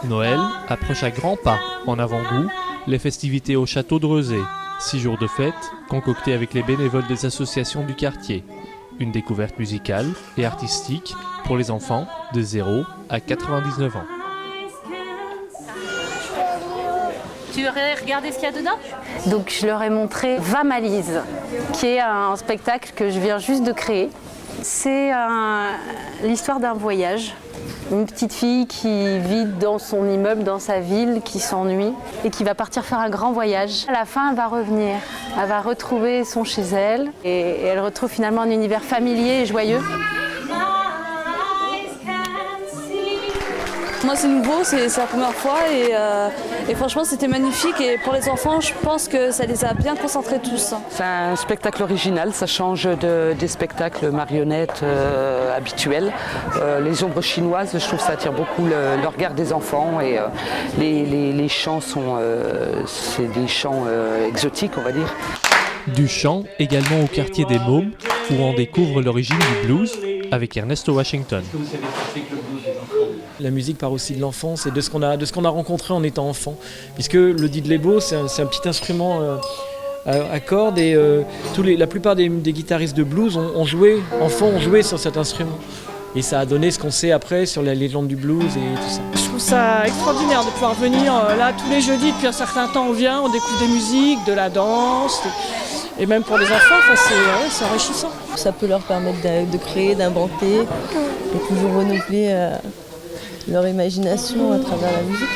Noël approche à grands pas. En avant-goût, les festivités au château de Rezé. 6 jours de fête, concoctés avec les bénévoles des associations du quartier. Une découverte musicale et artistique pour les enfants de 0 à 99 ans. Tu veux regarder ce qu'il y a dedans ? Donc je leur ai montré Va Malise, qui est un spectacle que je viens juste de créer. C'est l'histoire d'un voyage. Une petite fille qui vit dans son immeuble, dans sa ville, qui s'ennuie et qui va partir faire un grand voyage. À la fin, elle va revenir. Elle va retrouver son chez elle et elle retrouve finalement un univers familier et joyeux. Moi c'est nouveau, c'est la première fois et franchement c'était magnifique et pour les enfants je pense que ça les a bien concentrés tous. C'est un spectacle original, ça change des spectacles marionnettes habituels. Les ombres chinoises, je trouve que ça attire beaucoup le regard des enfants et les chants c'est des chants exotiques on va dire. Du chant également au quartier des Mômes où on découvre l'origine du blues avec Ernesto Washington. La musique part aussi de l'enfance et de ce qu'on a rencontré en étant enfant. Puisque le didlebo, c'est un petit instrument à cordes et la plupart des guitaristes de blues ont joué sur cet instrument. Et ça a donné ce qu'on sait après sur la légende du blues et tout ça. Je trouve ça extraordinaire de pouvoir venir là tous les jeudis. Depuis un certain temps on vient, on découvre des musiques, de la danse. Et même pour les enfants, c'est enrichissant. Ça peut leur permettre de créer, d'inventer, de toujours renouveler leur imagination à travers la musique.